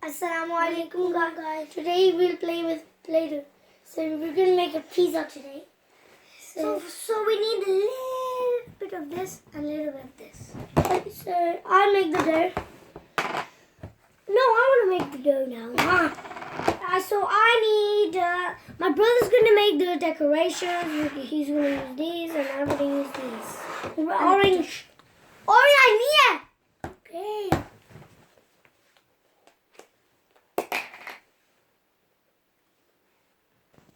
Assalamualaikum guys. Today we'll play with Play-Doh. So we're gonna make a pizza today. So we need a little bit of this and a little bit of this. So I'll make the dough. No, I want to make the dough now. So I need. My brother's gonna make the decorations. He's gonna use these, and I'm gonna use these. Orange. Orange, I need it. Okay.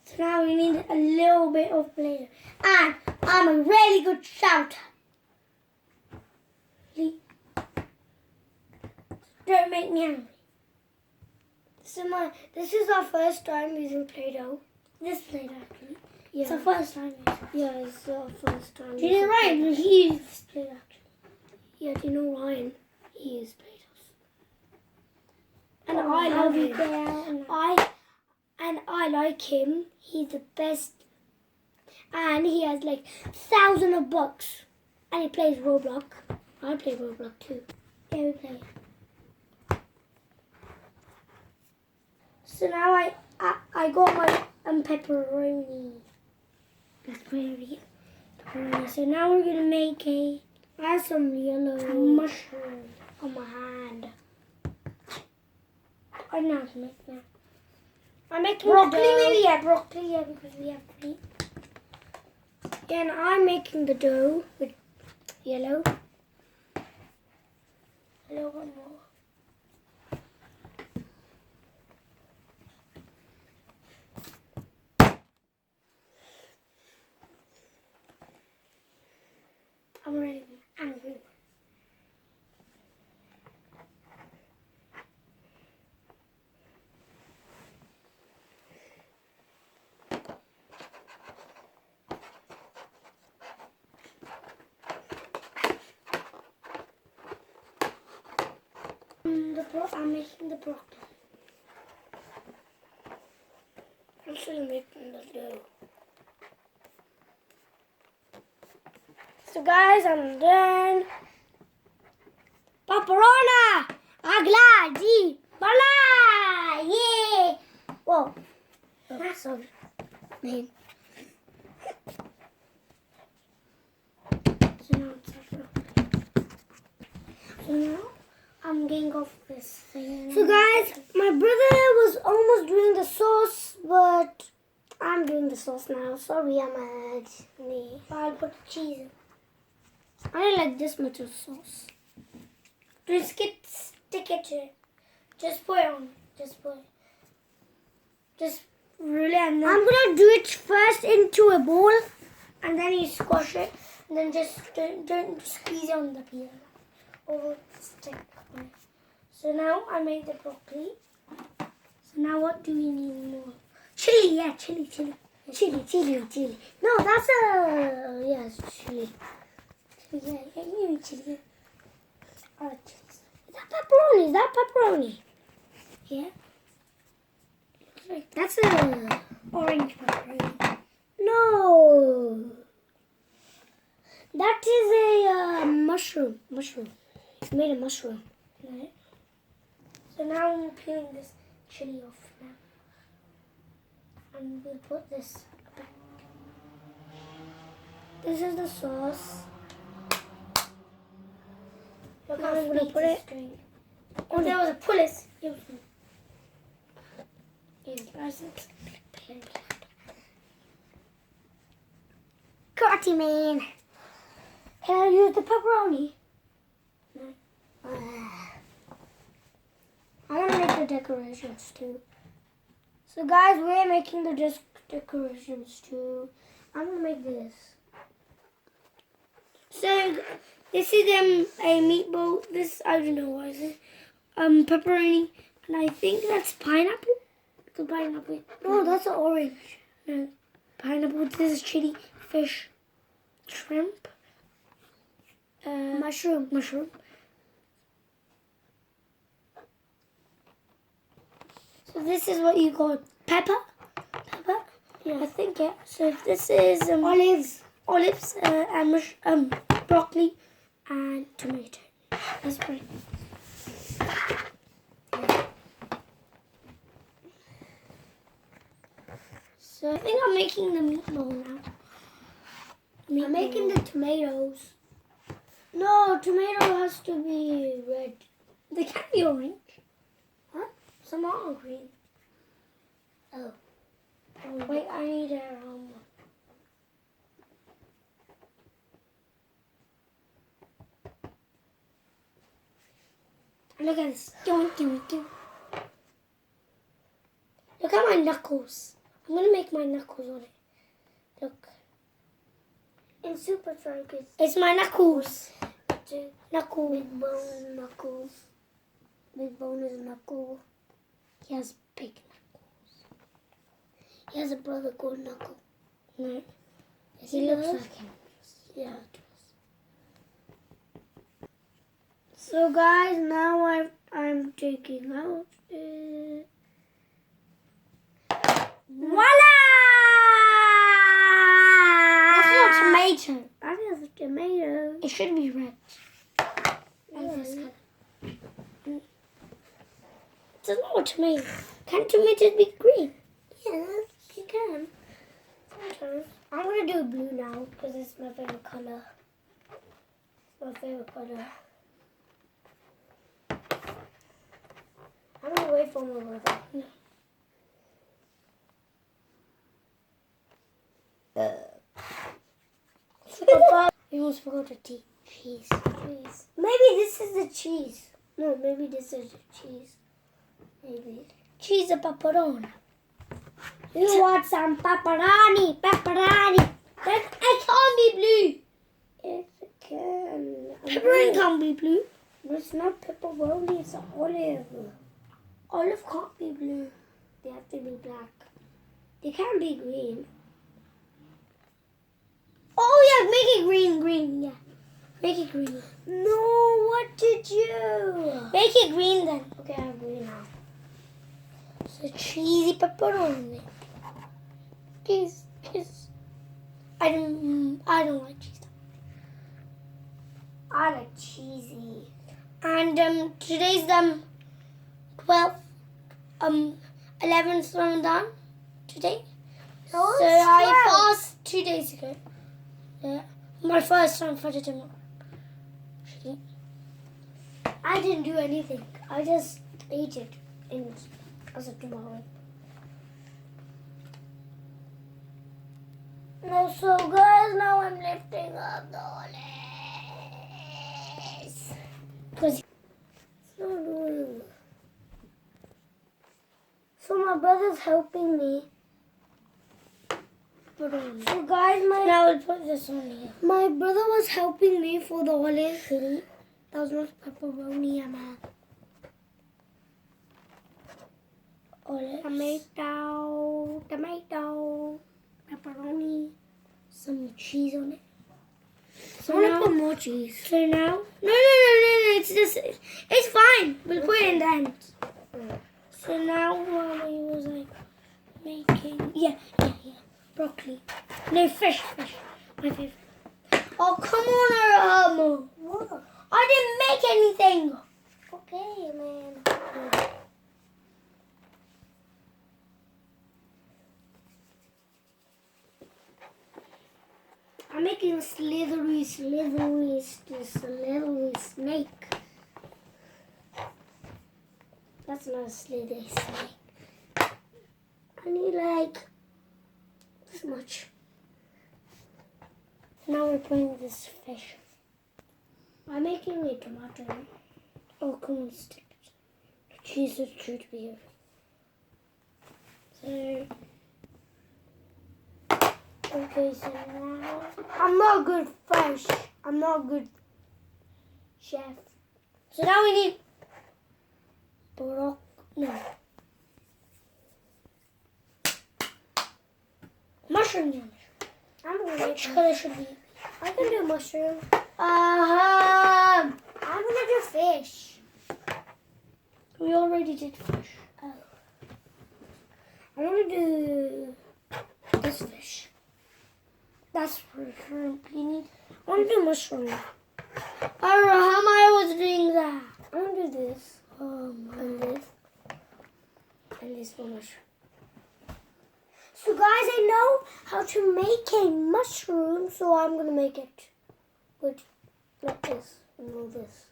So now we need a little bit of Play-Doh. And I'm a really good shouter. Don't make me angry. This is our first time using Play-Doh. This Play-Doh actually. Yeah. It's our first time using. Yeah, it's our first time. Do you know Ryan? He used Play-Doh actually. Yeah, do you know Ryan? He used Play-Doh. And I love him. I like him. He's the best. And he has like thousands of bucks. And he plays Roblox. I play Roblox too. Yeah, we play. So now I got my pepperoni. Pepperoni. So now we're gonna make I have some yellow mushroom on my hand. I know how to make that. I'm making broccoli, maybe broccoli, because we have meat. And I'm making the dough with yellow. A little bit more. I'm really angry. I'm making the broccoli. I'm still making the dough. So guys, I'm done. Paparona! Agla! Ji! Bala! Yeah! Whoa. Oh, sorry. Man. So now it's so now I'm getting off this thing. So guys, my brother was almost doing the sauce, but I'm doing the sauce now. Sorry, Ahmad. I'll put the cheese in. I don't like this much of sauce. Just stick it to it. Just put it on. Just put it. Just roll it. And then I'm gonna do it first into a bowl, and then you squash it, and then just don't squeeze it on the peel. Or stick on it. So now I made the broccoli. So now what do we need more? Chili, yeah, chili. Chili. No, that's yes, chili. Yeah, you need chili. Oh, chili. Is that pepperoni? Yeah. That's a orange pepperoni. No. That is a mushroom. It's made of mushroom. Right? So now I'm peeling this chili off now. And we'll put this. This is the sauce. Look how I'm going to put it. Oh, there was a police. Carty man. Can I use the pepperoni? No. I want to make the decorations too. So guys, we're making the decorations too. I'm going to make this. So this is a meatball. This, I don't know what is it. Pepperoni. And I think that's pineapple. Because pineapple. No, that's an orange. No. Pineapple. This is chili, fish, shrimp. Mushroom. So this is what you call pepper. Yeah, I think yeah. So this is olives, and broccoli and tomato. That's great. So I think I'm making the meatball now. I'm making the tomatoes. No, tomato has to be red. They can't be orange. Huh? Some are green. Oh. Wait, I need a Look at this. Look at my knuckles. I'm gonna make my knuckles on it. Look. In Super Circus. It's my knuckles. Knuckle. Big bone knuckles. Big bone is knuckle. He has big knuckles. He has a brother called Knuckle. No. He looks like him. Yeah. So guys, now I'm taking out it. Voila! That's not tomato. That is a tomato. It should be red. Like this color. It's not a tomato. Can tomatoes be green? Yeah, you can. Sometimes. I'm gonna do blue now because it's my favorite color. It's my favorite color. I'm gonna wait for my brother. No. We almost forgot the cheese. Maybe this is the cheese. No, maybe this is the cheese. Maybe. Cheese and pepperoni. You want some pepperoni? Pepperoni. That it can't be blue. Yes, it can. Pepperoni can't be blue. But it's not pepperoni, it's olive. Olive can't be blue. They have to be black. They can't be green. Oh yeah, make it green, yeah. Make it green. No, what did you? Make it green then. Okay, I have green now. So cheesy pepperoni. Cheese. I don't like cheese. I like cheesy. And today's 12th 11th Ramadan today. No, so I fasted 2 days ago. Yeah. My first time for the tomorrow. I didn't do anything. I just ate it as of tomorrow. No, so guys, now I'm lifting up the olives. Because it's not doing. So my brother's helping me. So guys, now I'll put this on here. My brother was helping me for the olive. That was not pepperoni, Ahmad. Olive. Tomato, pepperoni, some cheese on it. So I want to put more cheese. So now, no, it's just, it's fine. We'll put it in the end. So now Mommy was like making, yeah. Broccoli. No, fish. My favorite. Oh, come on, Arham. What? I didn't make anything. Okay, man. I'm making a slithery snake. That's not a slithery snake. I need like this much. Now we're putting this fish. I'm making a tomato. Oh, come on, stick it. The cheese is true to be here. So, okay, so now I'm not good fresh. I'm not good chef. So now we need mushroom. Which color should be? I can do mushroom. I'm gonna do fish. We already did fish. Oh. I'm gonna do this fish. That's for shrimp. You need. I want to do mushroom. I don't know how I was doing that. I want to do this. And this. And this for mushroom. So guys, I know how to make a mushroom, so I'm gonna make it with like this and all this.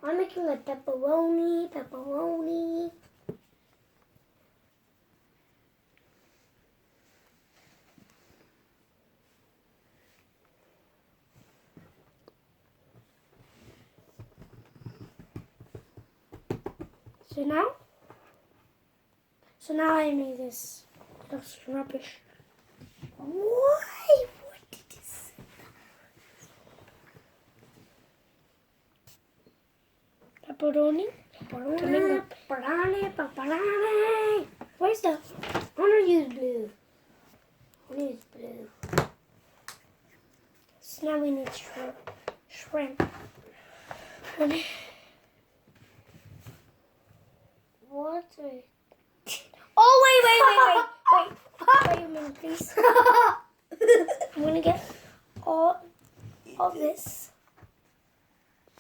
I'm making a pepperoni. So now I made this. That's rubbish. Why? What did you say? Pepperoni. Where's the? I want to use blue. So now we need shrimp. Water. Oh, wait a minute, please. I'm going to get all of this.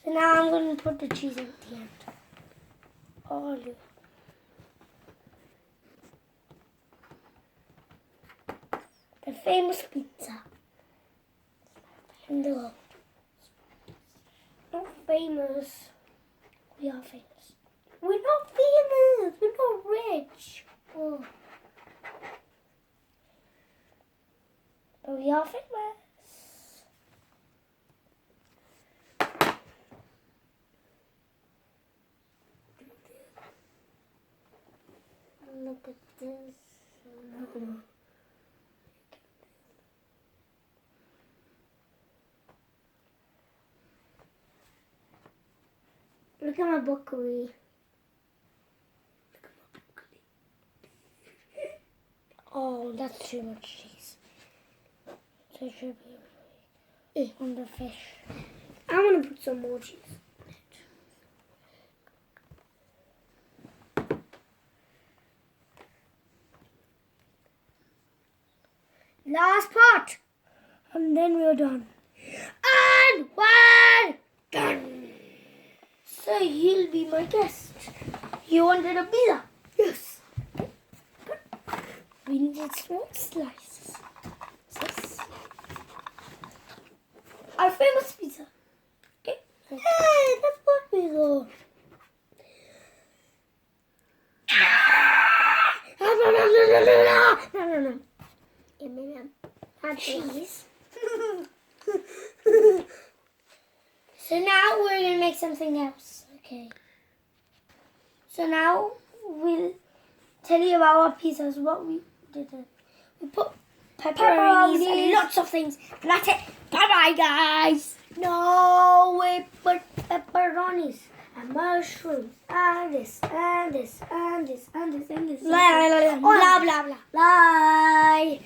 So now I'm going to put the cheese at the end. Olive. The famous pizza. In the world. Not famous. We are famous. We're not famous. We're not rich. Oh. But we are famous. Look at this. Look at my broccoli. Oh, that's too much cheese. So it should be on the fish. I want to put some more cheese. Last part. And then we're done. And we're done. So you'll be my guest. You wanted a pizza? Yes. We needed small slices. This. Our famous pizza. Okay. Hey, that's what pizza. No. Not cheese. So now we're going to make something else. Okay. So now we'll tell you about our pizzas, what we did. We put pepperonis and lots of things. And that's it. Bye-bye, guys. No, we put pepperonis and mushrooms and this and this and this and this and this. Blah, blah, blah. Bye.